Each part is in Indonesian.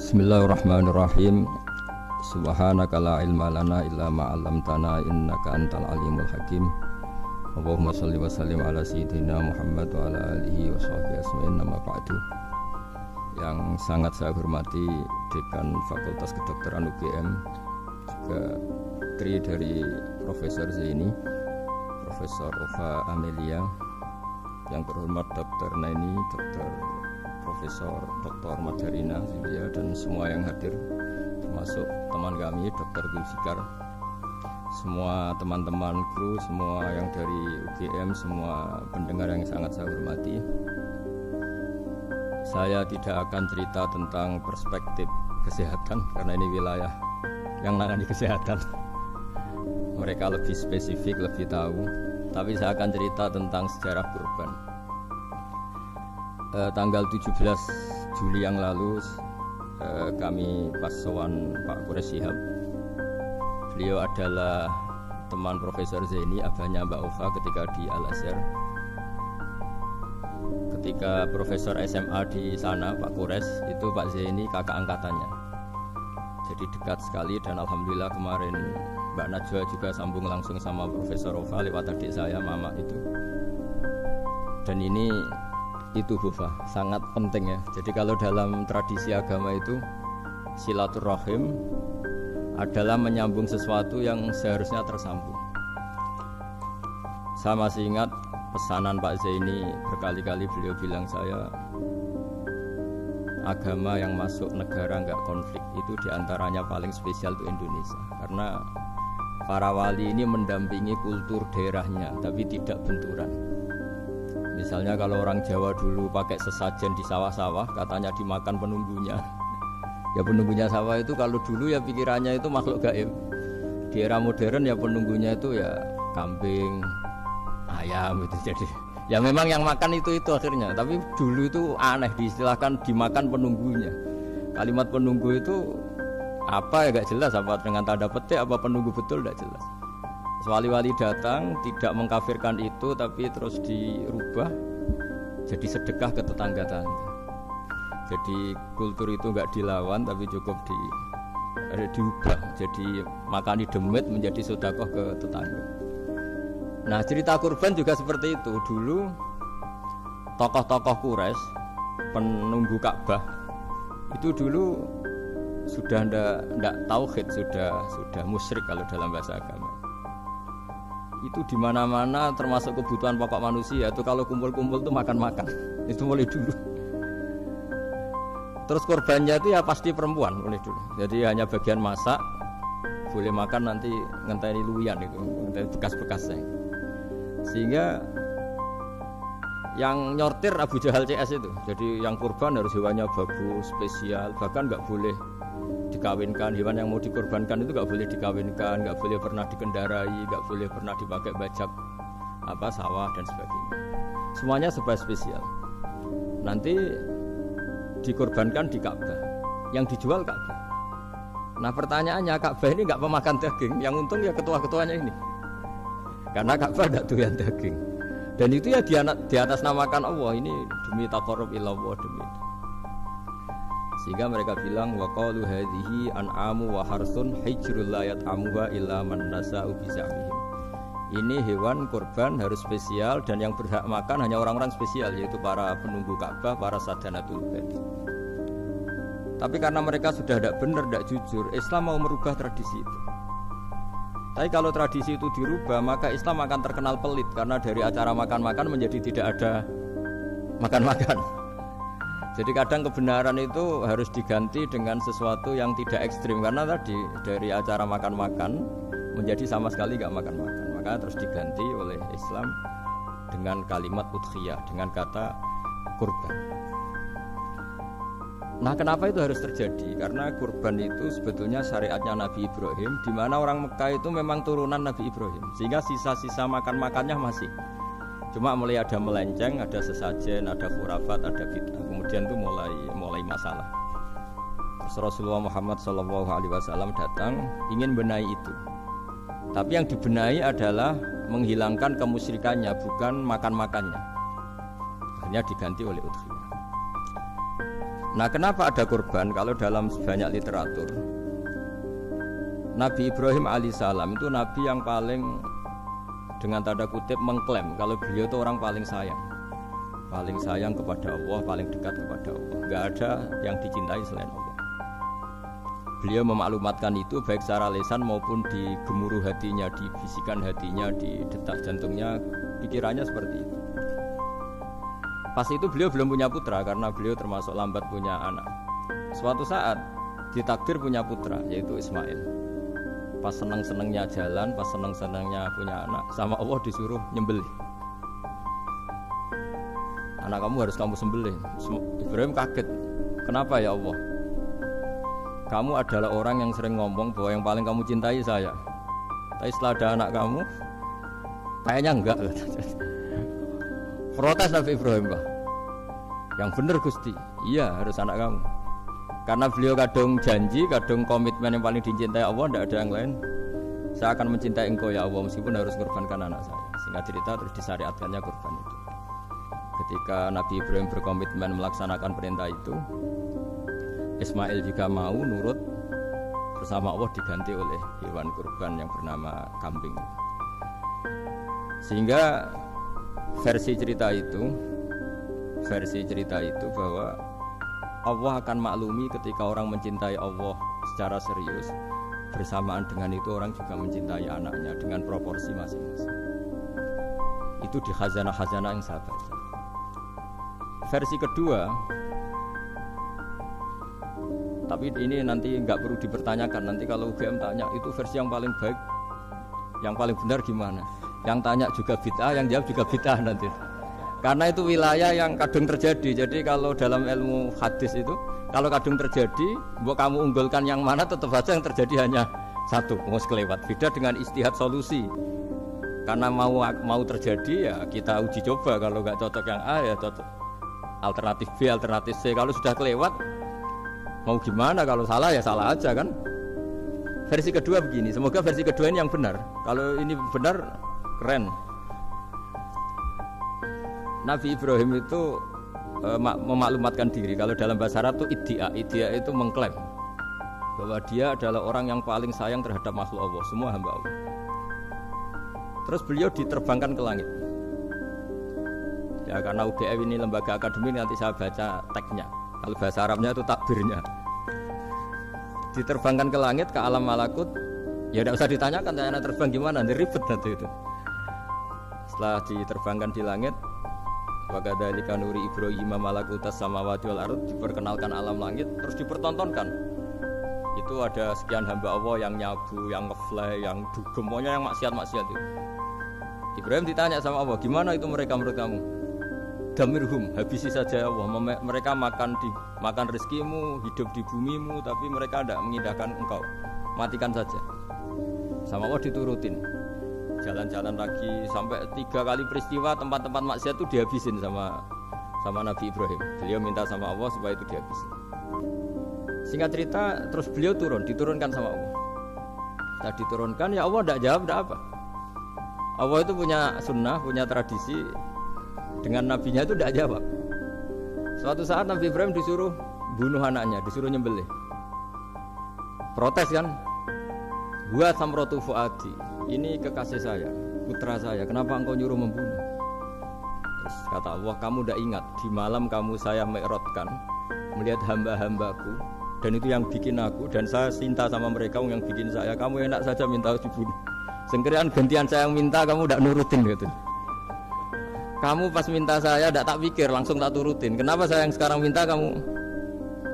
Bismillahirrahmanirrahim. Subhanaka la ilma lana illa ma 'allamtana innaka antal alimul hakim. Allahumma shalli wa sallim ala sayyidina Muhammad wa ala alihi wa sahbihi ajmain. Nama ba'du. Yang sangat saya hormati Dekan Fakultas Kedokteran UGM, juga tri dari Profesor Zaini, Profesor Ova Amelia, yang terhormat Dr. Naini, Dr. Profesor Dr. Madarina dan semua yang hadir, termasuk teman kami Dr. Zulfikar, semua teman-teman kru, semua yang dari UGM, semua pendengar yang sangat saya hormati. Saya tidak akan cerita tentang perspektif kesehatan karena ini wilayah yang menangani kesehatan. Mereka lebih spesifik, lebih tahu. Tapi saya akan cerita tentang sejarah kurban. Tanggal 17 Juli yang lalu kami pas sowan Pak Qures Shihab. Beliau adalah teman Profesor Zaini, abahnya Mbak Ova ketika di Al-Azhar. Ketika Profesor SMA di sana, Pak Qures, itu Pak Zaini kakak angkatannya. Jadi dekat sekali dan alhamdulillah kemarin Mbak Najwa juga sambung langsung sama Profesor Ova lewat adik saya, Mama itu. Dan ini itu Bufa, sangat penting ya. Jadi kalau dalam tradisi agama itu silaturahim adalah menyambung sesuatu yang seharusnya tersambung. Saya masih ingat pesanan Pak Zaini, berkali-kali beliau bilang saya, agama yang masuk negara enggak konflik itu diantaranya paling spesial untuk Indonesia, karena para wali ini mendampingi kultur daerahnya tapi tidak benturan. Misalnya kalau orang Jawa dulu pakai sesajen di sawah-sawah, katanya dimakan penunggunya. Ya penunggunya sawah itu kalau dulu ya pikirannya itu makhluk gaib. Di era modern ya penunggunya itu ya kambing, ayam itu. Jadi ya memang yang makan itu akhirnya. Tapi dulu itu aneh, diistilahkan dimakan penunggunya. Kalimat penunggu itu apa ya gak jelas, apa dengan tanda petik, apa penunggu betul gak jelas. Wali-wali datang tidak mengkafirkan itu, tapi terus dirubah jadi sedekah ke tetangga-tetangga. Jadi kultur itu enggak dilawan tapi cukup diubah. Jadi makani demit menjadi sedekah ke tetangga. Nah cerita kurban juga seperti itu. Dulu tokoh-tokoh Quraisy, penunggu Ka'bah, itu dulu sudah ndak tauhid, sudah musyrik kalau dalam bahasa agama. Itu di mana-mana termasuk kebutuhan pokok manusia itu kalau kumpul-kumpul tuh makan-makan. Itu mulai dulu. Terus korbannya itu ya pasti perempuan mulai dulu. Jadi hanya bagian masak, boleh makan nanti ngenteni luyan itu, ngenteni bekas-bekasnya. Sehingga yang nyortir Abu Jahal CS itu. Jadi yang kurban harus hewannya bagus, spesial, bahkan nggak boleh dikawinkan. Hewan yang mau dikorbankan itu nggak boleh dikawinkan, nggak boleh pernah dikendarai, nggak boleh pernah dipakai bajak sawah dan sebagainya. Semuanya serba spesial. Nanti dikorbankan di Ka'bah, yang dijual Ka'bah. Nah pertanyaannya, Ka'bah ini nggak pemakan daging, yang untung ya ketua-ketuanya ini, karena Ka'bah nggak doyan daging. Dan itu ya di atas namakan Allah, ini demi taqarrub ilallah, demi. Sehingga mereka bilang wa qalu hadhihi an'amu wa harsun hijrul la yat'amuha illa man nasa'u bi za'mihim. Ini hewan kurban harus spesial dan yang berhak makan hanya orang-orang spesial, yaitu para penunggu Ka'bah, para sadanatul bait. Tapi karena mereka sudah tidak benar, tidak jujur, Islam mau merubah tradisi itu. Tapi kalau tradisi itu dirubah, maka Islam akan terkenal pelit, karena dari acara makan-makan menjadi tidak ada makan-makan. Jadi kadang kebenaran itu harus diganti dengan sesuatu yang tidak ekstrim, karena tadi dari acara makan-makan menjadi sama sekali nggak makan-makan. Maka terus diganti oleh Islam dengan kalimat udhiyah, dengan kata kurban. Nah kenapa itu harus terjadi? Karena kurban itu sebetulnya syariatnya Nabi Ibrahim, di mana orang Mekah itu memang turunan Nabi Ibrahim, sehingga sisa-sisa makan-makannya masih. Cuma mulai ada melenceng, ada sesajen, ada khurafat, ada bid'ah. Kemudian itu mulai masalah. Terus Rasulullah Muhammad SAW datang ingin benahi itu. Tapi yang dibenahi adalah menghilangkan kemusyrikannya, bukan makan-makannya. Hanya diganti oleh udhiyah. Nah, kenapa ada kurban? Kalau dalam banyak literatur, Nabi Ibrahim alaihissalam itu nabi yang paling dengan tanda kutip mengklaim kalau beliau itu orang paling sayang kepada Allah, paling dekat kepada Allah. Gak ada yang dicintai selain Allah. Beliau memaklumatkan itu baik secara lisan maupun di gemuruh hatinya, di bisikan hatinya, di detak jantungnya, pikirannya seperti itu. Pas itu beliau belum punya putra karena beliau termasuk lambat punya anak. Suatu saat ditakdir punya putra yaitu Ismail. Pas seneng-senengnya jalan, pas seneng-senengnya punya anak, sama Allah disuruh nyembelih. Anak kamu harus kamu sembelih. Ibrahim kaget. Kenapa ya Allah? Kamu adalah orang yang sering ngomong bahwa yang paling kamu cintai saya. Tapi setelah ada anak kamu, kayaknya enggak. Protes Nabi Ibrahim, Pak. Yang benar Gusti, iya harus anak kamu. Karena beliau kadung janji, kadung komitmen yang paling dicintai Allah, tidak ada yang lain. Saya akan mencintai engkau ya Allah meskipun harus mengorbankan anak saya. Singkat cerita terus disyariatkannya kurban itu. Ketika Nabi Ibrahim berkomitmen melaksanakan perintah itu, Ismail juga mau nurut, bersama Allah diganti oleh hewan kurban yang bernama kambing. Sehingga versi cerita itu bahwa Allah akan maklumi ketika orang mencintai Allah secara serius, bersamaan dengan itu orang juga mencintai anaknya dengan proporsi masing-masing. Itu di khazanah-khazanah yang saya baca. Versi kedua, tapi ini nanti nggak perlu dipertanyakan. Nanti kalau UGM tanya itu versi yang paling baik, yang paling benar gimana? Yang tanya juga bid'ah, yang jawab juga bid'ah nanti. Karena itu wilayah yang kadung terjadi. Jadi kalau dalam ilmu hadis itu, kalau kadung terjadi, mbok kamu unggulkan yang mana, tetap saja yang terjadi hanya satu, mau kelewat. Beda dengan istihad solusi. Karena mau terjadi ya kita uji coba. Kalau nggak cocok yang A ya cocok alternatif B, alternatif C. Kalau sudah kelewat, mau gimana? Kalau salah ya salah aja kan. Versi kedua begini. Semoga versi kedua ini yang benar. Kalau ini benar, keren. Nabi Ibrahim itu memaklumatkan diri. Kalau dalam bahasa Arab itu iddia itu mengklaim bahwa dia adalah orang yang paling sayang terhadap makhluk Allah, semua hamba Allah. Terus beliau diterbangkan ke langit. Ya karena UGM ini lembaga akademik, nanti saya baca teksnya. Kalau bahasa Arabnya itu takbirnya. Diterbangkan ke langit, ke alam malakut. Ya tidak usah ditanyakan, tanya terbang gimana, nanti ribet nanti itu. Setelah diterbangkan di langit, wa kadzalika nuri Ibrahim malakutas samawati wal ardh, diperkenalkan alam langit, terus dipertontonkan. Itu ada sekian hamba Allah yang nyabu, yang ngefly, yang dugem, pokoknya yang maksiat-maksiat itu. Ibrahim ditanya sama Allah, gimana itu mereka menurut kamu? Damirhum, habisi saja ya Allah. Mereka makan rezekimu, hidup di bumimu, tapi mereka tidak mengindahkan engkau. Matikan saja. Sama Allah diturutin. Jalan-jalan lagi sampai 3 kali peristiwa tempat-tempat maksiat itu dihabisin sama Nabi Ibrahim. Beliau minta sama Allah supaya itu dihabisin. Singkat cerita, terus beliau diturunkan sama Allah. Setelah diturunkan, ya Allah tidak jawab, tidak apa. Allah itu punya sunnah, punya tradisi. Dengan nabinya itu tidak jawab. Suatu saat Nabi Ibrahim disuruh bunuh anaknya, disuruh nyembelih. Protes kan? Wa samratu fuadi. Ini kekasih saya, putra saya. Kenapa engkau nyuruh membunuh? Terus kata Allah, kamu tidak ingat di malam kamu saya mi'rajkan melihat hamba-hambaku, dan itu yang bikin aku, dan saya cinta sama mereka yang bikin saya. Kamu enak saja minta dibunuh. Sengkerian gantian saya yang minta, kamu tidak nurutin gitu. Kamu pas minta saya tidak tak pikir, langsung tak turutin. Kenapa saya yang sekarang minta kamu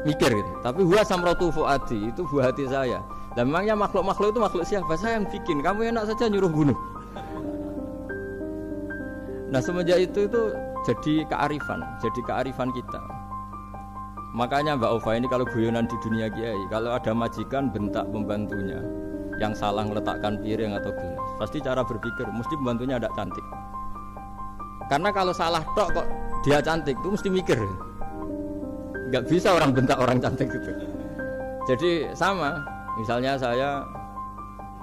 mikir gitu. Tapi huwa samratu fuadi, itu buah hati saya. Dan memangnya makhluk-makhluk itu makhluk siapa? Saya yang bikin. Kamu enak saja nyuruh bunuh. Nah semenjak itu jadi kearifan kita. Makanya Mbak Ova ini kalau guyonan di dunia kiai, kalau ada majikan bentak pembantunya yang salah meletakkan piring atau gelas, pasti cara berpikir mesti pembantunya tidak cantik. Karena kalau salah tok kok dia cantik, itu mesti mikir. Nggak bisa orang bentak orang cantik gitu. Jadi sama, misalnya saya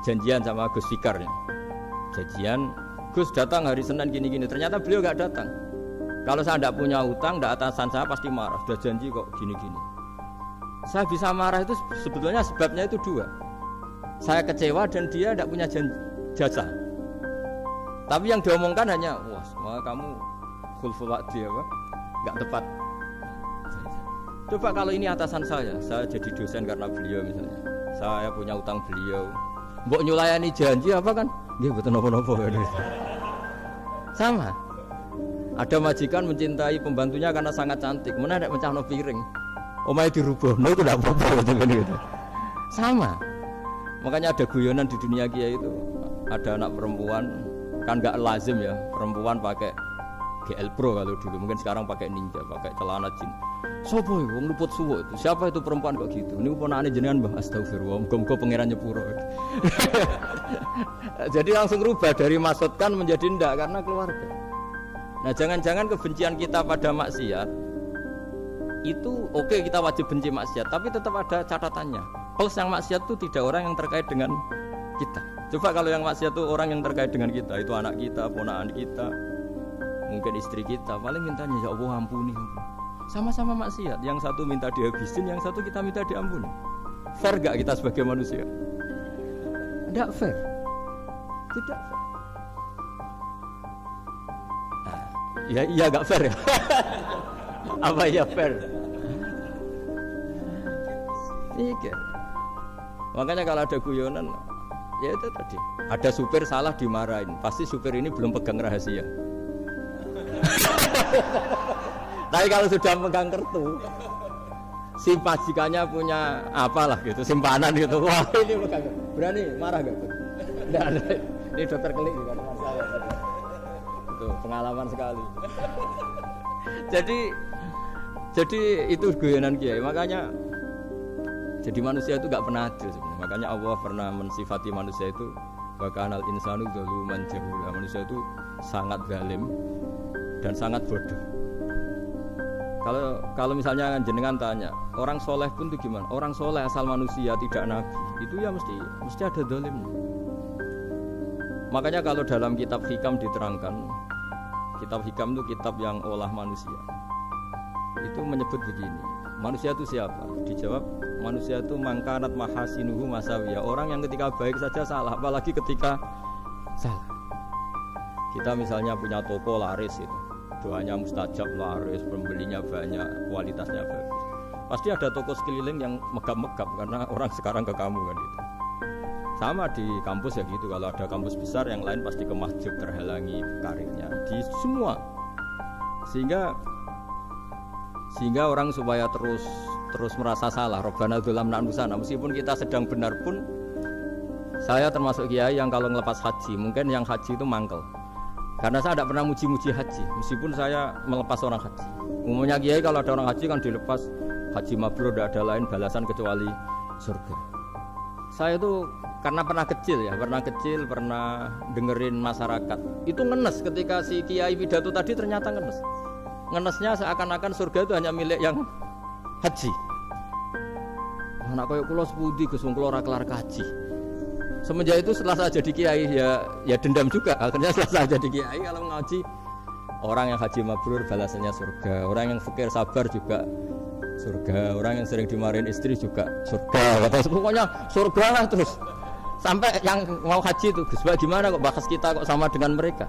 janjian sama Gus Fikar ya. Janjian, Gus datang hari Senin gini-gini, ternyata beliau nggak datang. Kalau saya tidak punya utang, tidak atasan saya pasti marah. Sudah janji kok gini-gini. Saya bisa marah itu sebetulnya sebabnya itu dua. Saya kecewa dan dia tidak punya jasa. Tapi yang diomongkan hanya, wah, semua kamu khulful wa'di apa? Enggak tepat. Coba kalau ini atasan saya jadi dosen karena beliau misalnya. Saya punya utang beliau. Mbok nyulayani janji apa kan? Nggih mboten napa-napa. Sama. Ada majikan mencintai pembantunya karena sangat cantik, mana ada mencahno piring. Omahe dirubah, no itu tidak apa-apa gitu. Sama. Makanya ada guyonan di dunia kiai itu. Ada anak perempuan kan enggak lazim ya, perempuan pakai GL Pro kalau dulu, mungkin sekarang pakai Ninja, pakai celana jin. Sopo iku wong luput suwo itu? Siapa itu perempuan kok gitu? Niku ponakane jenengan Mbah, astagfirullah, muga-muga pangeran nyepuro. Jadi langsung rubah dari maksudkan menjadi ndak karena keluarga. Nah, jangan-jangan kebencian kita pada maksiat itu oke, kita wajib benci maksiat, tapi tetap ada catatannya. Plus yang maksiat itu tidak orang yang terkait dengan kita. Coba kalau yang maksiat itu orang yang terkait dengan kita, itu anak kita, ponakan kita, mungkin istri kita, paling mintanya ya Allah ampuni. Sama-sama maksiat, yang satu minta dihabisin, yang satu kita minta diampuni. Fair gak kita sebagai manusia? Tidak fair. Tidak fair. Ya iya gak fair ya. Apa ya fair? Iya. Makanya kalau ada guyonan, ya itu tadi. Ada supir salah dimarahin, pasti supir ini belum pegang rahasia. Tapi kalau sudah pegang kartu, si majikannya punya apalah gitu, simpanan gitu. Wah ini pegang, berani marah gak? Tidak ada. Ini dokter kelik kan masalah. Itu pengalaman sekali. Jadi itu guyonan kiai. Makanya jadi manusia itu gak pernah adil sebenarnya. Makanya Allah pernah mensifati manusia itu wa kanal insanu zaluman jahula. Manusia itu sangat zalim dan sangat bodoh. Kalau misalnya jenengan tanya, orang soleh pun itu gimana? Orang soleh asal manusia tidak nabi, itu ya mesti ada zalimnya. Makanya kalau dalam kitab Hikam diterangkan, kitab Hikam itu kitab yang olah manusia. Itu menyebut begini, manusia itu siapa? Dijawab, manusia itu mangkanat mahasinuhu masawiyah. Orang yang ketika baik saja salah, apalagi ketika salah. Kita misalnya punya toko laris itu, doanya mustajab, laris, pembelinya banyak, kualitasnya bagus. Pasti ada toko sekeliling yang megap-megap karena orang sekarang ke kamu kan itu. Sama di kampus ya gitu, kalau ada kampus besar yang lain pasti kemahjub, terhalangi karirnya di semua. Sehingga orang supaya terus merasa salah, Rabbana dzalamna anfusana, meskipun kita sedang benar pun. Saya termasuk kiai yang kalau ngelepas haji, mungkin yang haji itu mangkel. Karena saya tidak pernah muji-muji haji, meskipun saya melepas orang haji. Umumnya kiai kalau ada orang haji kan dilepas haji mabrur, tidak ada lain balasan kecuali surga. Saya itu karena pernah kecil, pernah dengerin masyarakat. Itu ngenes ketika si kiai pidato tadi ternyata ngenes. Ngenesnya seakan-akan surga itu hanya milik yang haji. Anak koyo kula sepundi Gus wong kula ora kelar kaji. Semenjak itu setelah saya jadi kiai ya dendam juga. Akhirnya setelah saya jadi kiai kalau ngaji, orang yang haji mabrur balasannya surga, orang yang fakir sabar juga surga, orang yang sering dimarahin istri juga surga. Kata pokoknya surga lah terus. Sampai yang mau haji itu, Gus gimana kok bakas kita kok sama dengan mereka?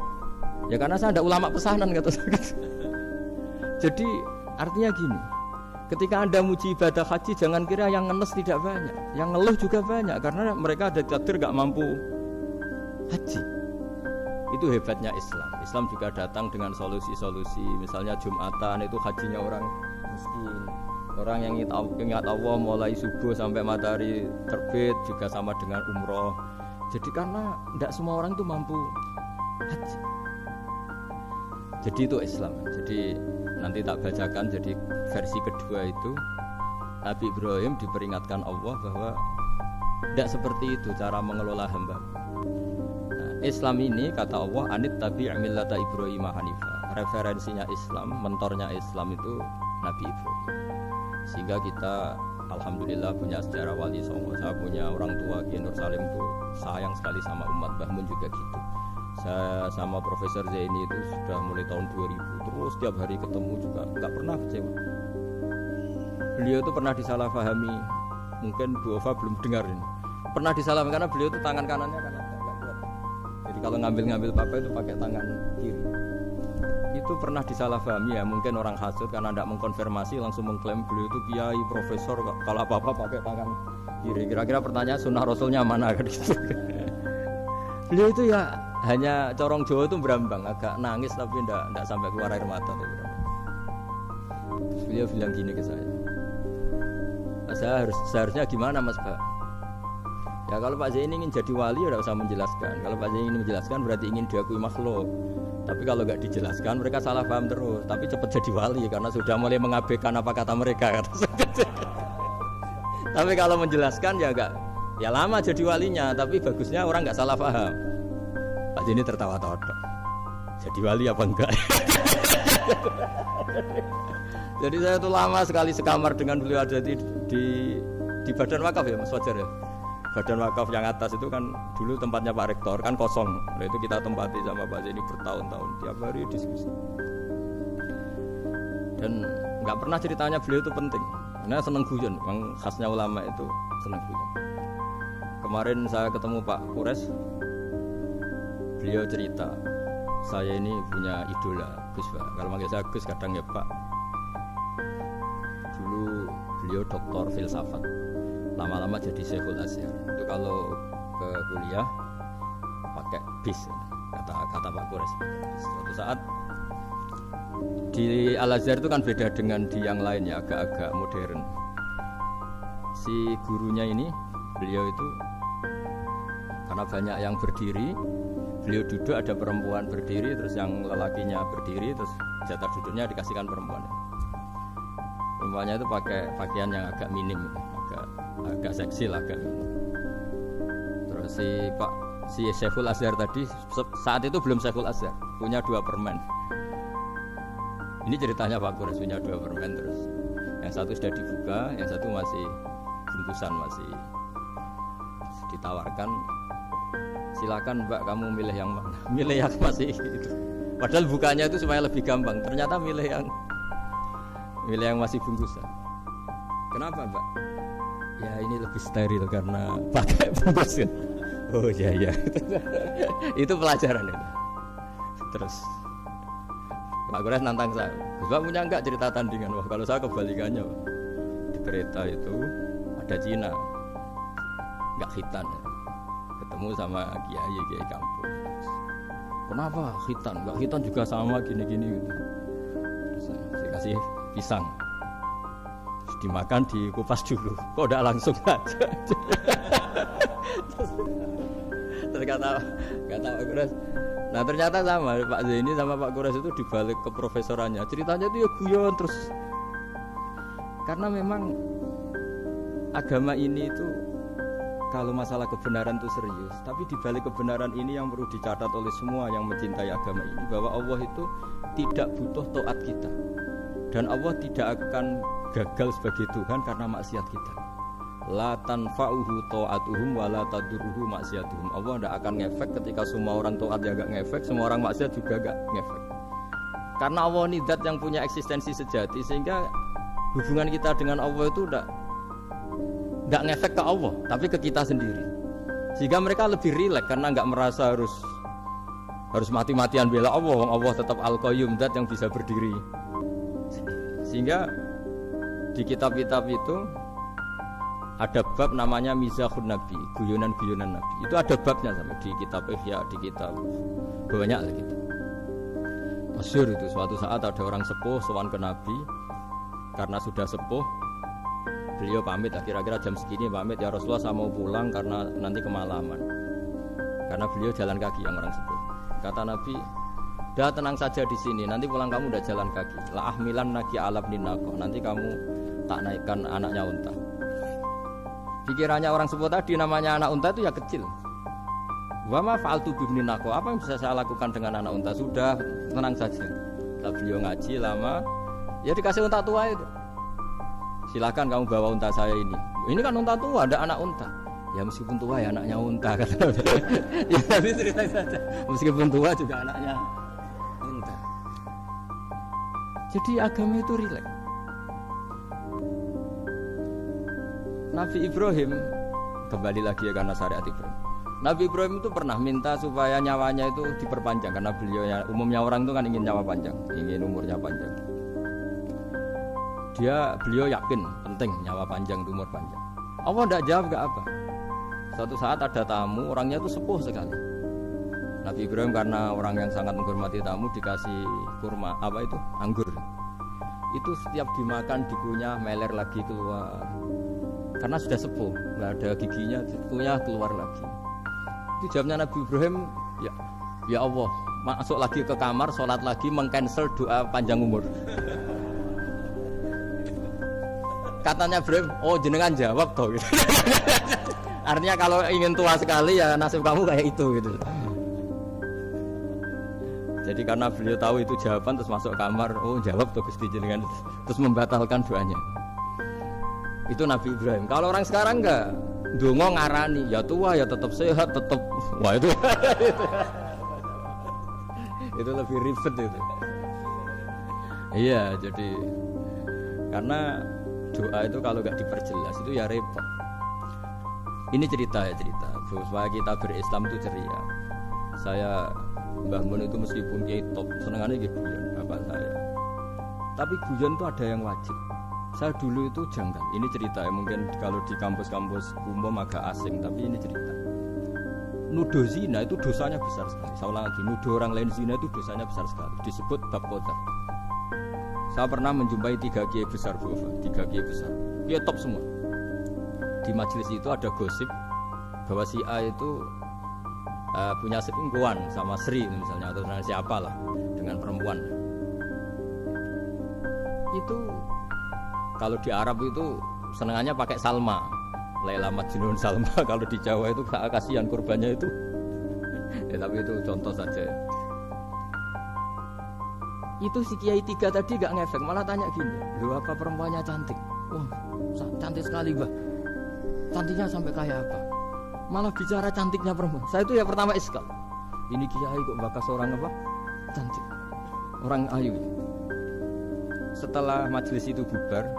Ya karena saya ada ulama pesanan kata saya. Jadi artinya gini, ketika Anda muji ibadah haji, jangan kira yang ngenes tidak banyak, yang ngeluh juga banyak, karena mereka ada takdir gak mampu haji. Itu hebatnya Islam. Islam juga datang dengan solusi-solusi, misalnya Jumatan itu hajinya orang miskin, orang yang ingat Allah mulai subuh sampai matahari terbit juga sama dengan umroh. Jadi karena tidak semua orang itu mampu haji. Jadi itu Islam. Jadi nanti tak bacakan, jadi versi kedua itu Nabi Ibrahim diperingatkan Allah bahwa tidak seperti itu cara mengelola hamba. Nah, Islam ini kata Allah anit tabi' millata Ibrahim hanifah. Referensinya Islam, mentornya Islam itu Nabi Ibrahim. Sehingga kita alhamdulillah punya sejarah wali songo. Saya punya orang tua Kiai Nur Salim itu sayang sekali sama umat, Mbah Mun juga gitu. Saya sama Profesor Zaini itu sudah mulai tahun 2000 sepuh, setiap hari ketemu juga nggak pernah kecewa. Beliau itu pernah disalahpahami, mungkin Bu Ova belum dengar ini. Pernah disalahpahami karena beliau itu tangan kanannya kan nggak kuat. Jadi kalau ngambil papa itu pakai tangan kiri. Itu pernah disalahpahami ya, mungkin orang hasud karena tidak mengkonfirmasi langsung mengklaim beliau itu kiai profesor, kalau apa-apa pakai tangan kiri. Kira-kira pertanyaan sunnah rasulnya mana kan gitu. Beliau itu ya hanya corong Jawa itu berambang, agak nangis tapi tidak sampai keluar air mata. Beliau bilang gini ke saya seharusnya gimana Mas Pak? Ya kalau Pak Zaini ingin jadi wali ya tidak usah menjelaskan. Kalau Pak Zaini ingin menjelaskan berarti ingin diakui makhluk. Tapi kalau nggak dijelaskan mereka salah paham terus. Tapi cepat jadi wali karena sudah mulai mengabaikan apa kata mereka. Tapi kalau menjelaskan ya enggak, ya lama jadi walinya. Tapi bagusnya orang nggak salah paham. Pak Zaini tertawa-tawa. Jadi wali apa enggak? Jadi saya tuh lama sekali sekamar dengan beliau ada di badan wakaf ya Mas Fajar ya. Badan wakaf yang atas itu kan dulu tempatnya Pak Rektor kan kosong. Nah itu kita tempati sama Pak Zaini bertahun-tahun tiap hari diskusi. Dan nggak pernah ceritanya beliau itu penting. Karena seneng guyon, memang khasnya ulama itu seneng guyon. Kemarin saya ketemu Pak Kures, beliau cerita, saya ini punya idola Gus Pak. Kalau manggil saya Gus kadang ya Pak. Dulu beliau doktor filsafat, lama-lama jadi Syekhul Azhar. Itu kalau ke kuliah pakai bis, kata Pak Kures. Suatu saat di Al Azhar itu kan beda dengan di yang lain ya, agak-agak modern. Si gurunya ini, beliau itu karena banyak yang berdiri, beliau duduk, ada perempuan berdiri, terus yang lelakinya berdiri, terus jatah duduknya dikasihkan perempuan. Perempuannya itu pakai pakaian yang agak minim, agak seksi lah, agak minim. Terus si Syekhul Azhar tadi saat itu belum Syekhul Azhar, punya 2 permen. Ini ceritanya Pak Kures punya 2 permen, terus yang satu sudah dibuka, yang satu masih bungkusan, masih ditawarkan. Silakan Mbak, kamu milih yang mana? Milih yang masih itu. Padahal bukanya itu supaya lebih gampang. Ternyata milih yang masih bungkusan. Kenapa Mbak? Ya ini lebih steril karena pakai bungkusan. Oh iya. Itu pelajaran itu. Terus Pak Kures nantang saya, Mbak punya enggak cerita tandingan? Wah kalau saya kebalikannya, di kereta itu ada Cina, enggak khitan, ketemu sama kiai kampung. Kenapa khitan? Enggak khitan juga sama gini-gini. Terus saya kasih pisang, terus dimakan, dikupas dulu. Kok udah langsung aja? Terus kata Pak Kures. Nah ternyata sama Pak Zaini sama Pak Kures itu dibalik keprofesorannya. Ceritanya itu ya guyon terus. Karena memang agama ini itu kalau masalah kebenaran itu serius. Tapi dibalik kebenaran ini yang perlu dicatat oleh semua yang mencintai agama ini, bahwa Allah itu tidak butuh taat kita. Dan Allah tidak akan gagal sebagai Tuhan karena maksiat kita. La tanfa'uhu ta'atuhum wa la tadurruhu maksiatuhum. Allah tidak akan ngefek ketika semua orang taat ya enggak ngefek, semua orang maksiat juga enggak ngefek. Karena Allah ini zat yang punya eksistensi sejati, sehingga hubungan kita dengan Allah itu enggak ngefek ke Allah, tapi ke kita sendiri. Sehingga mereka lebih rileks karena enggak merasa harus mati-matian bela Allah. Allah tetap Al-Qayyum, zat yang bisa berdiri. Sehingga di kitab-kitab itu ada bab namanya Mizahun Nabi, guyonan-guyonan Nabi. Itu ada babnya sampai di kitab Ihya, di kitab banyak lah gitu. Masyhur itu suatu saat ada orang sepuh sowan ke Nabi. Karena sudah sepuh, beliau pamit, kira-kira jam segini pamit, ya Rasulullah saya mau pulang karena nanti kemalaman. Karena beliau jalan kaki yang orang sepuh. Kata Nabi, "Dah tenang saja di sini, nanti pulang kamu udah jalan kaki. La ahmilan naki alab ninako, nanti kamu tak naikkan anaknya unta." Pikirannya orang sepuh tadi namanya anak unta itu ya kecil. Wa ma fa'altu bibni naqo, apa yang bisa saya lakukan dengan anak unta? Sudah, tenang saja. Setelah beliau ngaji lama, ya dikasih unta tua itu. Silakan kamu bawa unta saya ini. Ini kan unta tua, ada anak unta. Ya meskipun tua ya anaknya unta kata. Ya tapi cerita saja. Meskipun tua juga anaknya unta. Jadi agama itu rileks. Nabi Ibrahim kembali lagi ya karena syariat Ibrahim. Nabi Ibrahim itu pernah minta supaya nyawanya itu diperpanjang karena umumnya orang itu kan ingin nyawa panjang, ingin umurnya panjang. Beliau yakin penting nyawa panjang, umur panjang. Allah tidak jawab enggak apa. Suatu saat ada tamu, orangnya itu sepuh sekali. Nabi Ibrahim karena orang yang sangat menghormati tamu dikasih kurma, anggur. Itu setiap dimakan dikunyah meler lagi keluar. Karena sudah sepuh, nggak ada giginya, dikunyah keluar lagi. Itu jawabnya Nabi Ibrahim, ya Allah, masuk lagi ke kamar, sholat lagi, mengcancel doa panjang umur. Katanya Ibrahim, oh jenengan jawab toh. Gitu. Artinya kalau ingin tua sekali ya nasib kamu kayak itu gitu. Jadi karena beliau tahu itu jawaban terus masuk kamar, oh jawab tuh Gusti jenengan, terus membatalkan doanya. Itu Nabi Ibrahim. Kalau orang sekarang enggak, ndonga ngarani, ya tua ya tetap sehat, tetap wah itu. Itu lebih ribet itu. Iya, jadi karena doa itu kalau enggak diperjelas itu ya repot. Ini cerita supaya kita berislam itu ceria. Saya Mbah Mun itu meskipun kiai top, senengannya nggih guyon bapak saya. Tapi guyon itu ada yang wajib. Saya dulu itu janggal. Ini cerita ya, mungkin kalau di kampus-kampus umum agak asing, tapi ini cerita. Nuduh zina itu dosanya besar sekali. Saya ulang lagi, nuduh orang lain zina itu dosanya besar sekali. Disebut bab qadzaf. Saya pernah menjumpai 3 kiai besar, 3 kiai besar. Kiai top semua. Di majelis itu ada gosip bahwa si A itu punya selingkuhan sama Sri misalnya atau siapa lah dengan perempuan. Itu kalau di Arab itu senengannya pakai Salma, Laila Majnun Salma. Kalau di Jawa itu kasihan korbannya itu. Ya, tapi itu contoh saja. Itu si Kiai 3 tadi gak ngefek, malah tanya gini, lu apa perempuannya cantik? Wah, cantik sekali Mbah. Cantiknya sampai kayak apa? Malah bicara cantiknya perempuan. Saya itu ya pertama iskal. Ini Kiai kok bakas orang apa? Cantik. Orang ayu. Setelah majelis itu bubar,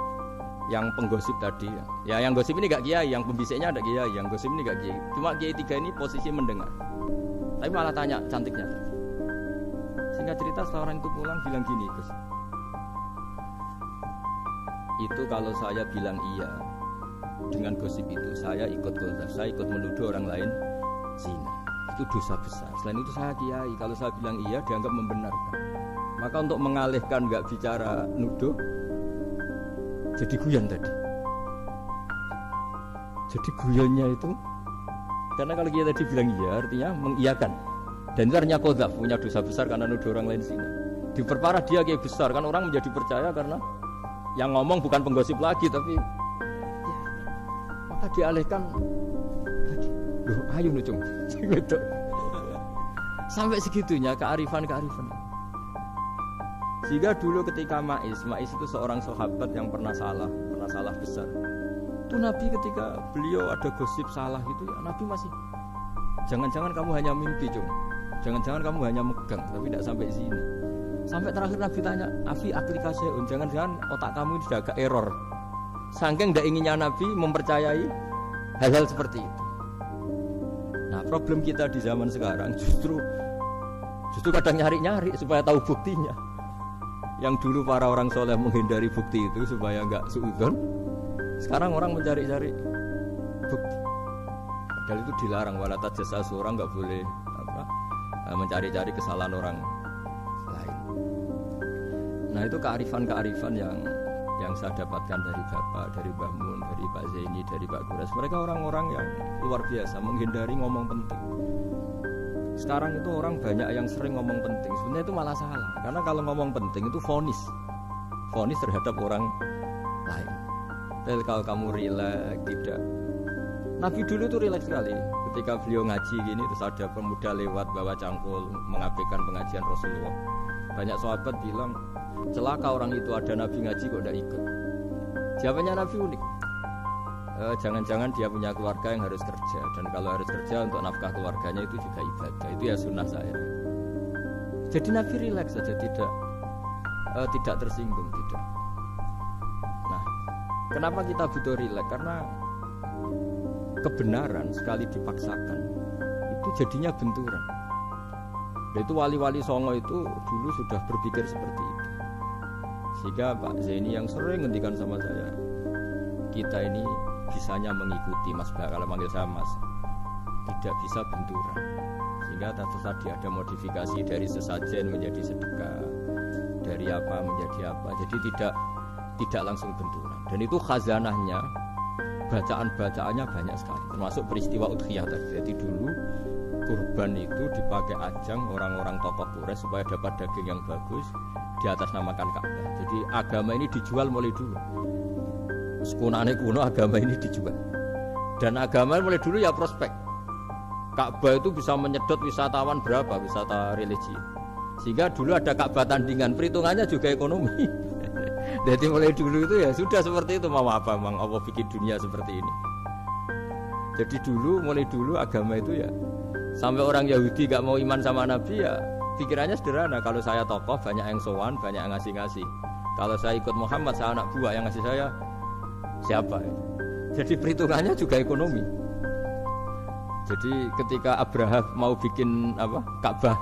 yang penggosip tadi, ya yang gosip ini gak kiai, yang pembisiknya ada kiai, yang gosip ini gak kiai. Cuma kiai 3 ini posisi mendengar. Tapi malah tanya cantiknya. Singkat cerita setelah orang itu pulang bilang gini, Gus. Itu kalau saya bilang iya dengan gosip itu, saya ikut qadzaf, saya ikut menuduh orang lain zina. Itu dosa besar. Selain itu saya kiai, kalau saya bilang iya dianggap membenarkan. Maka untuk mengalihkan gak bicara nuduh, jadi guyon tadi. Jadi guyonnya itu karena kalau kita tadi bilang iya artinya mengiyakan. Dan itu artinya qadzaf, punya dosa besar karena nuduh orang lain zina. Diperparah dia kayak besar kan orang menjadi percaya karena yang ngomong bukan penggosip lagi tapi ya, maka dialihkan tadi. Loh, ayo nucung. Sampai segitunya kearifan. Sehingga dulu ketika Ma'is itu seorang sahabat yang pernah salah besar. Itu Nabi ketika beliau ada gosip salah itu ya Nabi masih jangan-jangan kamu hanya mimpi, Cung. Jangan-jangan kamu hanya megang tapi tidak sampai sini. Sampai terakhir Nabi tanya, "Afi aklika syai'un?" Jangan-jangan otak kamu ini sudah agak error. Saking tidak inginnya Nabi mempercayai hal-hal seperti itu. Nah, problem kita di zaman sekarang justru kadang nyari-nyari supaya tahu buktinya. Yang dulu para orang soleh menghindari bukti itu supaya enggak suudzon. Sekarang orang mencari-cari bukti. Padahal itu dilarang, wala tajassasu, orang enggak boleh mencari-cari kesalahan orang lain. Nah, itu kearifan yang saya dapatkan dari Bapak, dari Mbah Mun, dari Pak Zaini, dari Pak Gures. Mereka orang-orang yang luar biasa menghindari ngomong penting. Sekarang itu orang banyak yang sering ngomong penting. Sebenarnya itu malah salah. Karena kalau ngomong penting itu vonis terhadap orang lain. Tapi kalau kamu rileks, tidak. Nabi dulu itu rileks sekali. Ketika beliau ngaji gini, terus ada pemuda lewat bawa cangkul mengabaikan pengajian Rasulullah. Banyak sahabat bilang, celaka orang itu, ada Nabi ngaji kok tidak ikut. Jawabannya Nabi unik. Jangan-jangan dia punya keluarga yang harus kerja, dan kalau harus kerja untuk nafkah keluarganya itu juga ibadah. Itu ya sunnah saya. Jadi Nabi rileks saja, tidak tidak tersinggung, tidak. Nah, kenapa kita butuh rileks? Karena kebenaran sekali dipaksakan itu jadinya benturan. Dan itu wali-wali Songo itu dulu sudah berpikir seperti itu. Sehingga Pak Zaini yang sering ngendikan sama saya, kita ini bisanya mengikuti Mas Bah, kalau manggil saya Mas, tidak bisa benturan. Sehingga tadi ada modifikasi dari sesajen menjadi sedekah, dari apa menjadi apa. Jadi tidak langsung benturan. Dan itu khazanahnya, bacaan-bacaannya banyak sekali, termasuk peristiwa Udhiyah tadi. Jadi dulu kurban itu dipakai ajang orang-orang tokoh Quraisy supaya dapat daging yang bagus, di atas namakan Ka'bah. Jadi agama ini dijual mulai dulu. Sekunane kuno agama ini dijual. Dan agama mulai dulu ya prospek. Ka'bah itu bisa menyedot wisatawan berapa, wisata religi. Sehingga dulu ada Ka'bah tandingan, perhitungannya juga ekonomi. Jadi mulai dulu itu ya sudah seperti itu, mau apa Mang Allah bikin dunia seperti ini. Jadi dulu mulai dulu agama itu ya sampai orang Yahudi gak mau iman sama Nabi ya pikirannya sederhana, kalau saya tokoh banyak yang sowan, banyak yang ngasih-ngasih. Kalau saya ikut Muhammad, saya anak buah, yang ngasih saya siapa? Jadi perhitungannya juga ekonomi. Jadi ketika Abraham mau bikin Ka'bah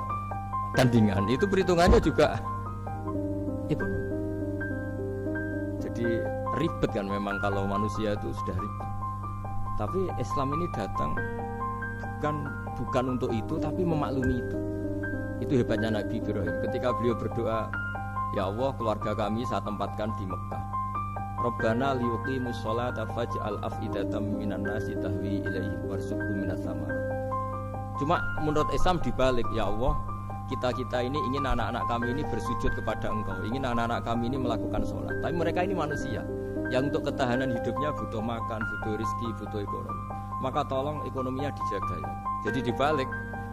tandingan, itu perhitungannya juga ekonomi. Jadi ribet kan memang kalau manusia itu sudah ribet. Tapi Islam ini datang bukan untuk itu, tapi memaklumi itu. Itu hebatnya Nabi Ibrahim. Ketika beliau berdoa, ya Allah, keluarga kami saya tempatkan di Mekah. Rabbana liyuqimus sholata faj'al af'idatan minan nasi tahwi ilaihi warzuqhum minas samarat. Cuma menurut Islam dibalik, ya Allah, kita ini ingin anak-anak kami ini bersujud kepada Engkau, ingin anak-anak kami ini melakukan sholat. Tapi mereka ini manusia yang untuk ketahanan hidupnya butuh makan, butuh rezeki, butuh ekonomi. Maka tolong ekonominya dijaga ya. Jadi dibalik,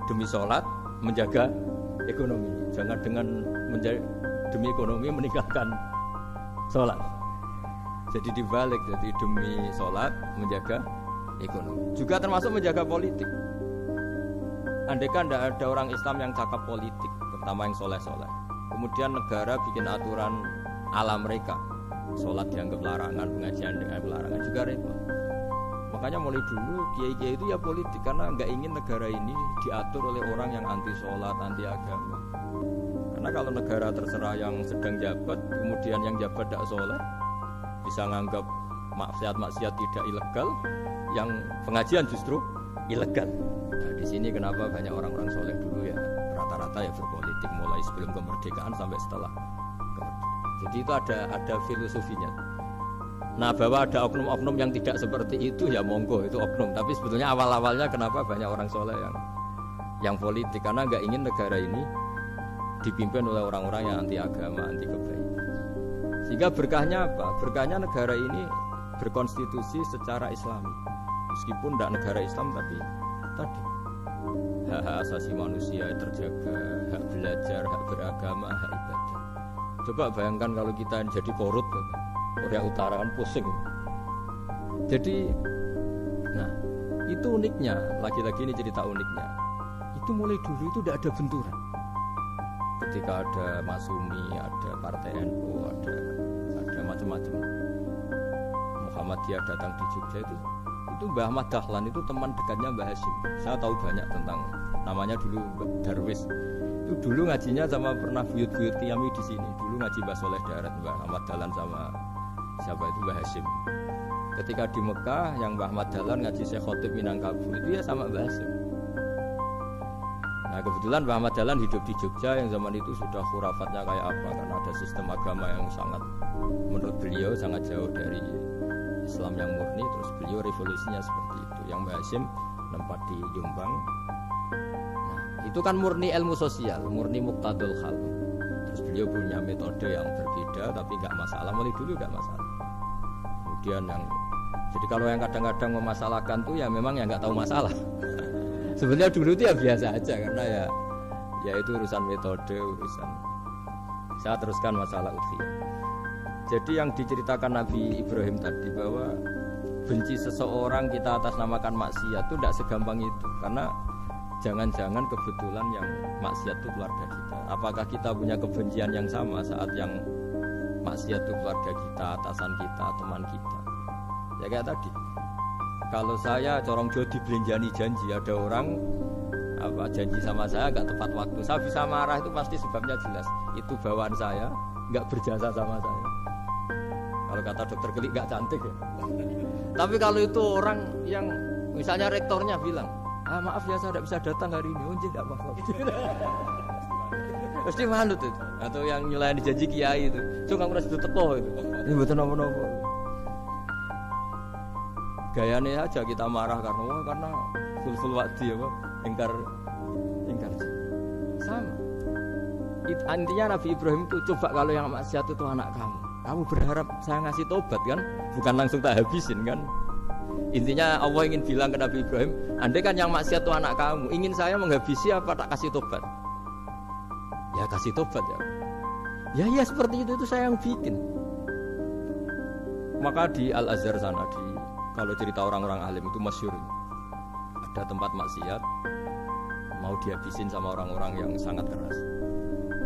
demi sholat menjaga ekonomi. Jangan dengan demi ekonomi meninggalkan sholat. Jadi dibalik, jadi demi sholat menjaga ekonomi. Juga termasuk menjaga politik. Andaikan tidak ada orang Islam yang cakap politik, terutama yang soleh-soleh, kemudian negara bikin aturan ala mereka, sholat dianggap larangan, pengajian dengan larangan, juga repot. Makanya mulai dulu kiai-kiai itu ya politik, karena nggak ingin negara ini diatur oleh orang yang anti sholat, anti agama. Karena kalau negara terserah yang sedang jabat, kemudian yang jabat tidak sholat, bisa nganggap maksiat-maksiat tidak ilegal, yang pengajian justru ilegal. Nah, di sini kenapa banyak orang-orang soleh dulu ya rata-rata ya berpolitik mulai sebelum kemerdekaan sampai setelah kemerdekaan. Jadi itu ada filosofinya. Nah, bahwa ada oknum-oknum yang tidak seperti itu ya monggo, itu oknum. Tapi sebetulnya awal-awalnya kenapa banyak orang soleh yang politik, karena nggak ingin negara ini dipimpin oleh orang-orang yang anti agama, anti kebaikan. Sehingga berkahnya apa? Berkahnya negara ini berkonstitusi secara Islami. Meskipun tidak negara Islam, tapi tadi hak-hak asasi manusia terjaga, hak belajar, hak beragama, hak ibadah. Coba bayangkan kalau kita jadi korut, Korea Utara kan pusing. Jadi, nah itu uniknya, lagi-lagi ini cerita uniknya. Itu mulai dulu itu tidak ada benturan. Ketika ada Masumi, ada Partai NU, ada macam-macam. Muhammadiyah datang di Jogja itu Mbah Ahmad Dahlan itu teman dekatnya Mbah Hasyim. Saya tahu banyak tentang, namanya dulu Darwis. Itu dulu ngajinya sama pernah buyut-buyut Qiyami di sini. Dulu ngaji Mbah Soleh Darat, Mbah Ahmad Dahlan sama siapa itu Mbah Hasyim. Ketika di Mekah yang Mbah Ahmad Dahlan ngaji Syekh Khotib Minangkabau itu ya sama Mbah Hasyim. Nah kebetulan Mbah Ahmad Dahlan hidup di Jogja yang zaman itu sudah khurafatnya kayak apa, karena ada sistem agama yang sangat, menurut beliau sangat jauh dari Islam yang murni. Terus beliau revolusinya seperti itu. Yang Mbah Hasyim nempat di Jombang. Nah, itu kan murni ilmu sosial, murni muqtadul hal. Terus beliau punya metode yang berbeda, tapi nggak masalah. Mulai dulu nggak masalah. Kemudian jadi kalau yang kadang-kadang memasalahkan tuh ya memang yang nggak tahu masalah. Sebenarnya dulu itu ya biasa aja, karena ya itu urusan metode, urusan. Saya teruskan masalah Udhiyah. Jadi yang diceritakan Nabi Ibrahim tadi, bahwa benci seseorang kita atas namakan maksiat itu tidak segampang itu. Karena Jangan-jangan kebetulan yang maksiat itu keluarga kita. Apakah kita punya kebencian yang sama saat yang maksiat itu keluarga kita, atasan kita, teman kita? Ya kayak tadi. Kalau saya corong Jawa dibelenjani janji, ada orang janji sama saya nggak tepat waktu, saya bisa marah, itu pasti sebabnya jelas. Itu bawaan saya nggak berjasa sama saya. Kalau kata dokter Kelik nggak cantik ya. Tapi kalau itu orang yang misalnya rektornya bilang, maaf ya saya tidak bisa datang hari ini, tidak apa-apa. Pasti manut itu. Atau yang nyelain janji kiai itu, cuma kamu harus teko itu. Ini betul nopo-nopo. Gayane aja kita marah karena full wadi apa, ingkar sama. Intinya Nabi Ibrahim itu coba kalau yang maksiat itu anak kamu berharap saya ngasih tobat kan, bukan langsung tak habisin kan. Intinya Allah ingin bilang ke Nabi Ibrahim, andai kan yang maksiat itu anak kamu, ingin saya menghabisi apa tak kasih tobat? Ya kasih tobat ya. Ya seperti itu saya yang bikin. Maka di Al-Azhar sana, kalau cerita orang-orang alim itu masyhur. Ada tempat maksiat mau dihabisin sama orang-orang yang sangat keras.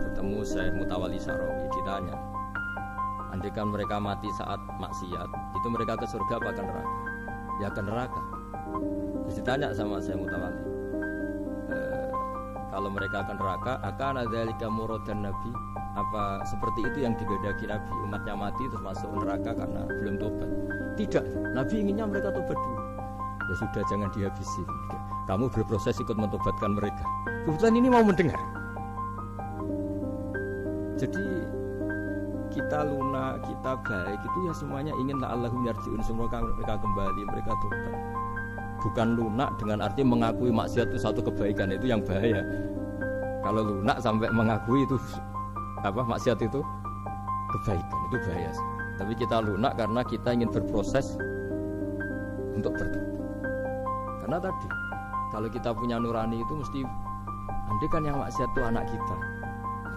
Ketemu Syekh Mutawalli Sarawi, ditanya, andai kan mereka mati saat maksiat, itu mereka ke surga apa ke neraka? Ya ke neraka. Terus ditanya sama Syekh Mutawalli, kalau mereka ke neraka, akan adzalika muradan Nabi? Apa seperti itu yang digedaki Nabi, umatnya mati terus masuk neraka karena belum tobat? Tidak, Nabi inginnya mereka tobat dulu. Ya sudah, jangan dihabisin. Kamu berproses ikut mentobatkan mereka. Kebetulan ini mau mendengar. Jadi kita lunak, kita baik itu ya semuanya ingin la'allahum yarji'un, semoga mereka kembali, mereka tobat. Bukan lunak dengan arti mengakui maksiat itu satu kebaikan, itu yang bahaya. Kalau lunak sampai mengakui itu maksiat itu kebaikan, itu bahaya. Tapi kita lunak karena kita ingin berproses untuk bertobat. Karena tadi kalau kita punya nurani itu mesti, andai kan yang maksiat itu anak kita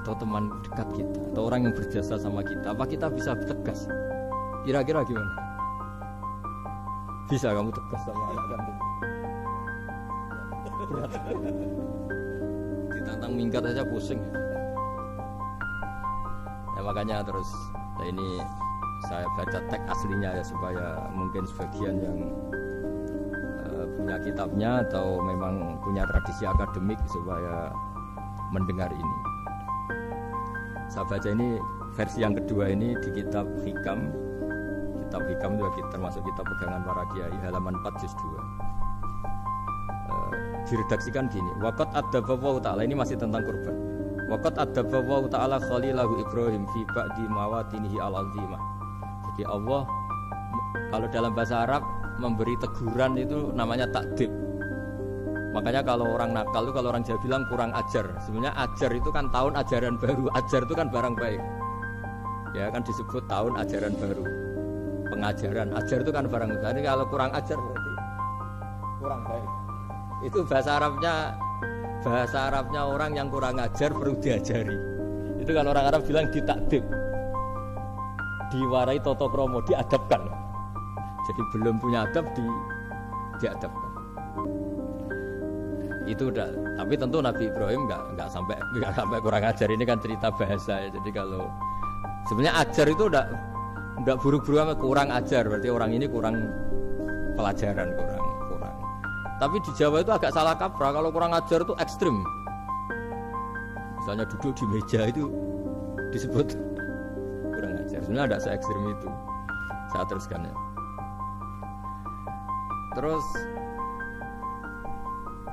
atau teman dekat kita atau orang yang berjasa sama kita, apa kita bisa tegas? Kira-kira gimana? Bisa kamu tegas sama anak kamu? Ditantang minggat aja pusing. Ya makanya terus ini saya baca teks aslinya ya, supaya mungkin sebagian yang punya kitabnya atau memang punya tradisi akademik supaya mendengar ini. Saya baca ini versi yang kedua ini di kitab Hikam. Kitab Hikam itu termasuk kitab pegangan para kiai, halaman 4 juz 2. Diredaksikan gini, waqad adzaballahu ta'ala, ini masih tentang kurban. Waqad adzaballahu ta'ala khalilahu Ibrahim fi ba'di mawatinihi al-azimah. Jadi Allah kalau dalam bahasa Arab memberi teguran itu namanya takdib. Makanya kalau orang nakal itu, kalau orang Jawa bilang kurang ajar. Sebenarnya ajar itu kan tahun ajaran baru. Ajar itu kan barang baik. Ya kan disebut tahun ajaran baru. Pengajaran, ajar itu kan barang baik. Jadi kalau kurang ajar berarti kurang baik. Itu bahasa Arabnya orang yang kurang ajar perlu diajari. Itu kan orang Arab bilang ditakdib. Diwarai toto kromo, diadabkan. Jadi belum punya adab diadabkan. Itu udah. Tapi tentu Nabi Ibrahim nggak sampai kurang ajar. Ini kan cerita bahasa ya. Jadi kalau sebenarnya ajar itu udah buru-buru sama kurang ajar. Berarti orang ini kurang pelajaran, kurang. Tapi di Jawa itu agak salah kaprah. Kalau kurang ajar itu ekstrim. Misalnya duduk di meja itu disebut kurang ajar. Sebenarnya ada se-ekstrim itu. Saya teruskan ya. Terus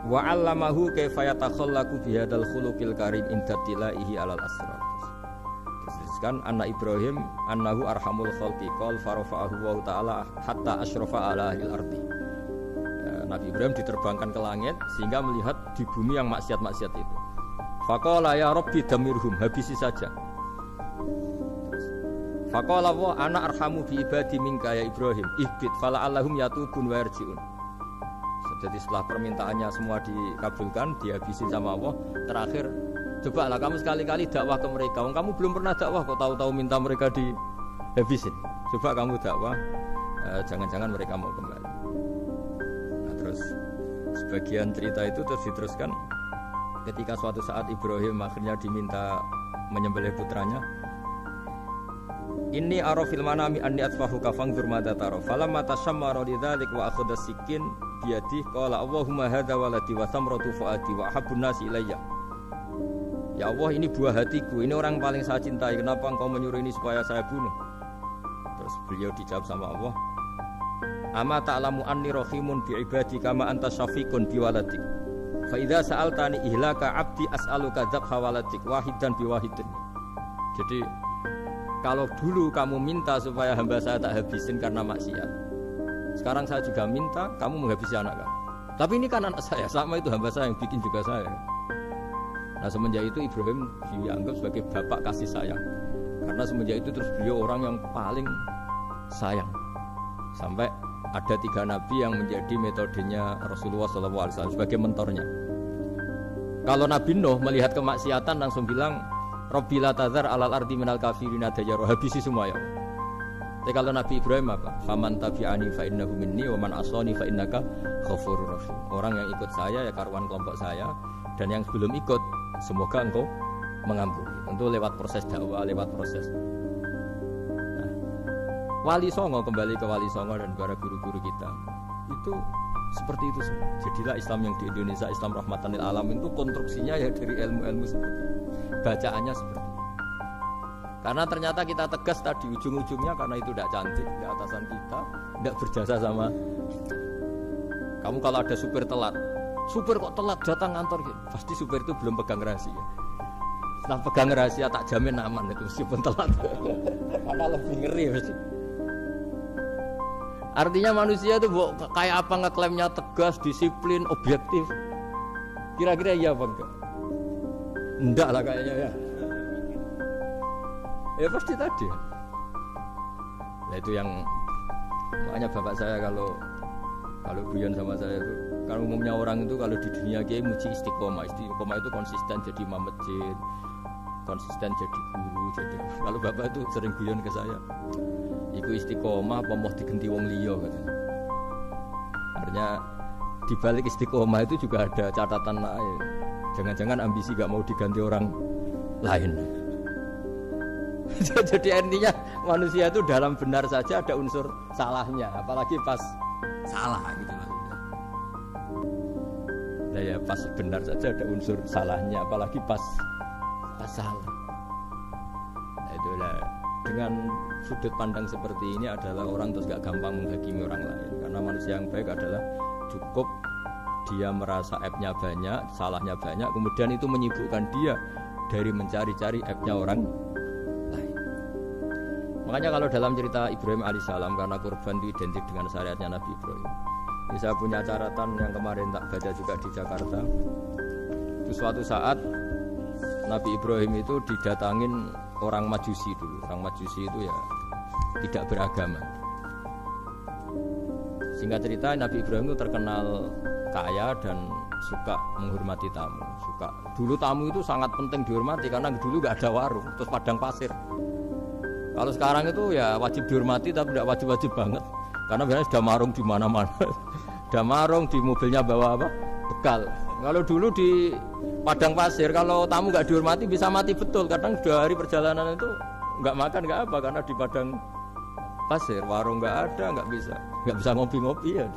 wa 'allamahu kaifa yatakhallaqu bihadzal khuluqil karim inda tilaihi 'alal asrar. Teruskan anak Ibrahim annahu arhamul khalqi qal farafa'ahu wa ta'ala hatta asyrafa 'ala al-ardi. Nabi Ibrahim diterbangkan ke langit sehingga melihat di bumi yang maksiat-maksiat itu. Faqala ya rabbi damirhum, habisi saja. Faqala wa ana arhamu bi ibadi minka ya Ibrahim ihbit fala'allahum yatubun wa yarji'un. Jadi setelah permintaannya semua dikabulkan, dihabisin sama Allah. Terakhir, cobalah kamu sekali-kali dakwah ke mereka. Kamu belum pernah dakwah kok tahu-tahu minta mereka dihabisin. Coba kamu dakwah, jangan-jangan mereka mau kembali. Nah, terus sebagian cerita itu terus diteruskan ketika suatu saat Ibrahim akhirnya diminta menyembelih putranya. Inni ara fil manami anni atfahuka fanzur madza tara. Falamma tashammara lidzalik wa akhadha sikin biyadi qala Allahumma hadza waladi wa thamratu fuadi wa habbun nasi ilayya. Ya Allah, ini buah hatiku, ini orang paling saya cintai. Kenapa engkau menyuruh ini supaya saya bunuh? Terus beliau dijawab sama Allah, Ama ta'lamu anni rahimun bi ibadi kama anta syafiqun bi waladik. Fa idza sa'altani ihlaka 'abdi as'aluka dzabha waladik wahidan bi wahidin. Jadi kalau dulu kamu minta supaya hamba saya tak habisin karena maksiat, sekarang saya juga minta kamu menghabisi anak kamu. Tapi ini kan anak saya, sama itu hamba saya yang bikin juga saya. Nah semenjak itu Ibrahim dianggap sebagai bapak kasih sayang. Karena semenjak itu terus beliau orang yang paling sayang. Sampai ada 3 nabi yang menjadi metodenya Rasulullah SAW sebagai mentornya. Kalau Nabi Nuh melihat kemaksiatan langsung bilang, Rabbi la tadzar alal ardi minal kafirina dayyaru, habisi semua ya. Tapi kalau Nabi Ibrahim apa? Faman tabi'ani fa innahu minni wa man asani fa innaka ghafurur rahim. Orang yang ikut saya ya karuan kelompok saya, dan yang belum ikut semoga engkau mengampuni. Tentu lewat proses dakwah, lewat proses. Nah, Wali Songo, kembali ke Wali Songo dan para guru-guru kita itu seperti itu semua. Jadilah Islam yang di Indonesia, Islam rahmatan lil alamin itu konstruksinya ya dari ilmu-ilmu seperti itu. Bacaannya seperti itu. Karena ternyata kita tegas tadi ujung-ujungnya karena itu tidak cantik, tidak atasan kita, tidak berjasa sama kamu. Kalau ada supir telat, supir kok telat datang kantor gitu, pasti supir itu belum pegang rahasia. Setelah pegang rahasia tak jamin aman itu meskipun telat. Karena lebih ngeri pasti. Artinya manusia itu kayak apa ngeklaimnya tegas, disiplin, objektif. Kira-kira iya apa enggak? Enggak lah kayaknya ya. Ya pasti tadi. Nah itu yang makanya bapak saya kalau guyon sama saya itu, kalau umumnya orang itu kalau di dunia kiai muji istiqomah. Istiqomah itu konsisten jadi imam masjid, konsisten jadi guru. Jadi kalau bapak itu sering guyon ke saya, iku istiqomah apa mau digenti wong liya katanya. Artinya di balik istiqomah itu juga ada catatan lain. Jangan-jangan ambisi gak mau diganti orang lain. Jadi intinya manusia itu dalam benar saja ada unsur salahnya, apalagi pas salah gitu maksudnya. Nah ya pas benar saja ada unsur salahnya, apalagi pas salah. Nah itulah dengan sudut pandang seperti ini adalah orang terus gak gampang menghakimi orang lain. Karena manusia yang baik adalah cukup dia merasa aibnya banyak, salahnya banyak, kemudian itu menyibukkan dia dari mencari-cari aibnya orang lain. Makanya kalau dalam cerita Ibrahim alaihissalam, karena kurban itu identik dengan syariatnya Nabi Ibrahim. Ini saya punya catatan yang kemarin tak baca juga di Jakarta. Itu suatu saat Nabi Ibrahim itu didatangin orang Majusi dulu. Orang Majusi itu ya tidak beragama. Singkat cerita Nabi Ibrahim itu terkenal kaya dan suka menghormati tamu. Dulu tamu itu sangat penting dihormati karena dulu nggak ada warung, terus padang pasir. Kalau sekarang itu ya wajib dihormati tapi tidak wajib-wajib banget. Karena biasanya sudah marung di mana-mana. Sudah marung di mobilnya bawa apa? Bekal. Kalau dulu di padang pasir kalau tamu nggak dihormati bisa mati betul. Kadang 2 hari perjalanan itu nggak makan nggak apa karena di padang pasir warung nggak ada, nggak bisa ngopi-ngopi ya.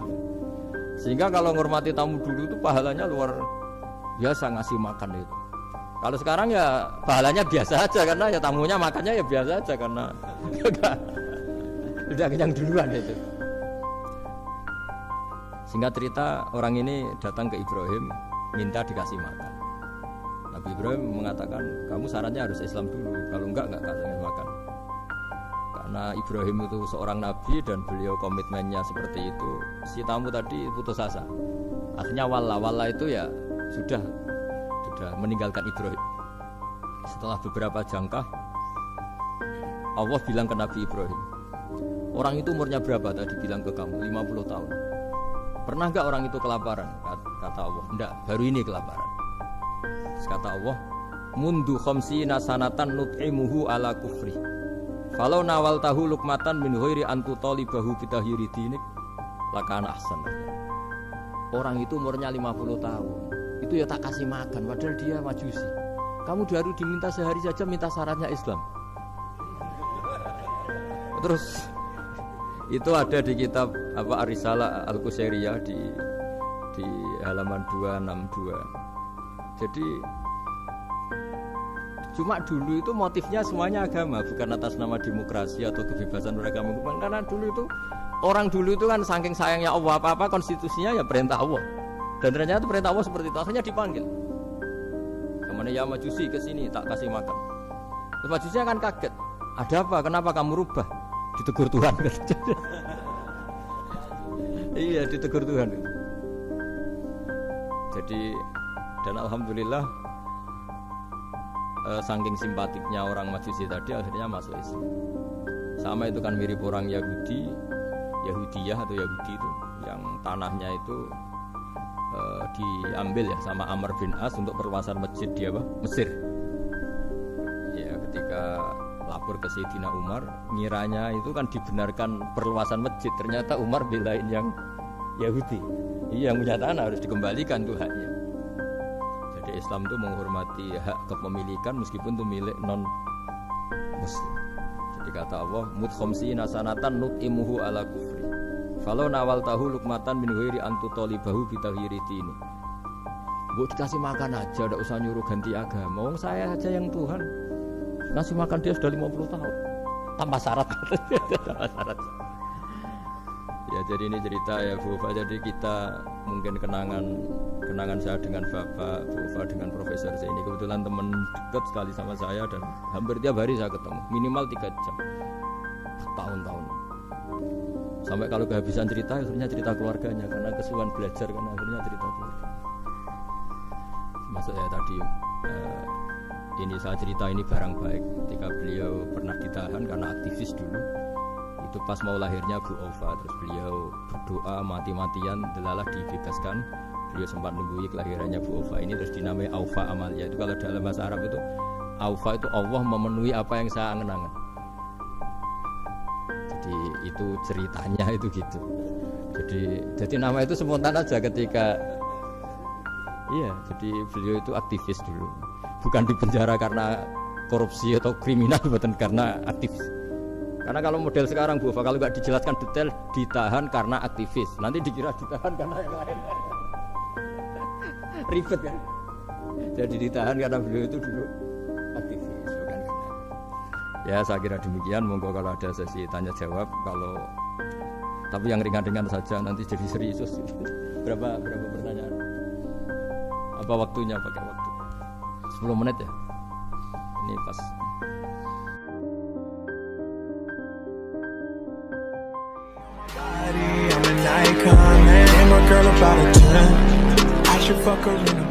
Sehingga kalau menghormati tamu dulu itu pahalanya luar biasa ngasih makan itu. Kalau sekarang ya pahalanya biasa aja karena ya tamunya makannya ya biasa aja karena udah kenyang duluan itu. Singkat cerita orang ini datang ke Ibrahim minta dikasih makan. Nabi Ibrahim mengatakan kamu syaratnya harus Islam dulu, kalau enggak kasih makan. Karena Ibrahim itu seorang nabi dan beliau komitmennya seperti itu. Si tamu tadi putus asa. Akhirnya wala itu ya sudah meninggalkan Ibrahim. Setelah beberapa jangkah Allah bilang ke Nabi Ibrahim, orang itu umurnya berapa tadi bilang ke kamu? 50 tahun. Pernah enggak orang itu kelaparan? Kata Allah, enggak, baru ini kelaparan. Terus kata Allah, mundu khamsina sanatan nut'imuhu ala kufri. Falau nawal tahu lukmatan min ghairi antu talibahu bitahyiri dinik lakana ahsan. orang itu umurnya 50 tahun. Itu ya tak kasih makan, padahal dia majusi. Kamu baru diminta sehari saja minta syaratnya Islam. Terus itu ada di kitab apa Ar-Risalah Al-Qusairiyah di halaman 262. Jadi cuma dulu itu motifnya semuanya agama, bukan atas nama demokrasi atau kebebasan beragama. Karena dulu itu orang dulu itu kan saking sayangnya Allah, apa-apa konstitusinya ya perintah Allah. Dan ternyata perintah Allah seperti itu, akhirnya dipanggil. Kemana ya majusi ke sini tak kasih makan. Terus majusinya kan kaget. Ada apa? Kenapa kamu rubah? Ditegur Tuhan. Iya, ditegur Tuhan. Jadi dan alhamdulillah saking simpatiknya orang majusi tadi akhirnya masuk Islam. Sama itu kan mirip orang Yahudiyah atau Yahudi itu yang tanahnya itu diambil ya sama Amr bin As untuk perluasan masjid di Mesir. Ya ketika lapor ke Sayyidina Umar, ngiranya itu kan dibenarkan perluasan masjid, ternyata Umar belain yang Yahudi. Iya, yang punya tanah harus dikembalikan tuh haknya. Jadi Islam itu menghormati hak kepemilikan meskipun itu milik non muslim. Jadi kata Allah, mut khamsina sanatan nut'imuhu ala kufri. Falau nawal tahu lukmatan min ghairi antu tolibahu bitahiri ini. Bu dikasih makan aja, tidak usah nyuruh ganti agama. Wong saya aja yang Tuhan ngasih makan dia sudah 50 tahun tanpa syarat. Tanpa syarat. Ya jadi ini cerita ya Bu Ufa. Jadi kita mungkin kenangan saya dengan Bapak, Bu Ufa dengan Profesor saya ini kebetulan teman dekat sekali sama saya dan hampir tiap hari saya ketemu minimal 3 jam tahun-tahun. Sampai kalau kehabisan cerita, akhirnya cerita keluarganya karena kesuwan belajar kan akhirnya cerita keluarga. Maksud saya tadi ini saya cerita ini barang baik ketika beliau pernah ditahan karena aktivis dulu. Itu pas mau lahirnya Bu Ova, terus beliau berdoa mati-matian delalah dibebaskan. Beliau sempat nunggu kelahirannya Bu Ova ini terus dinamai Aufa Amalia. Itu kalau dalam bahasa Arab itu Aufa itu Allah memenuhi apa yang saya angen-angen. Jadi itu ceritanya itu gitu. Jadi nama itu spontan aja ketika iya, jadi beliau itu aktivis dulu. Bukan di penjara karena korupsi atau kriminal, bukan karena aktivis. Karena kalau model sekarang Bu Ova, kalau nggak dijelaskan detail ditahan karena aktivis, nanti dikira ditahan karena yang lain. Ribet kan? Jadi ditahan karena beliau itu dulu aktivis, bukan. Ya saya kira demikian. Monggo kalau ada sesi tanya jawab, kalau tapi yang ringan-ringan saja nanti jadi serius. Berapa pertanyaan? Apa waktunya pakai waktu? 10 menit ya? Ini pas. I'm an icon, man. And my girl about a 10. I should fuck her in a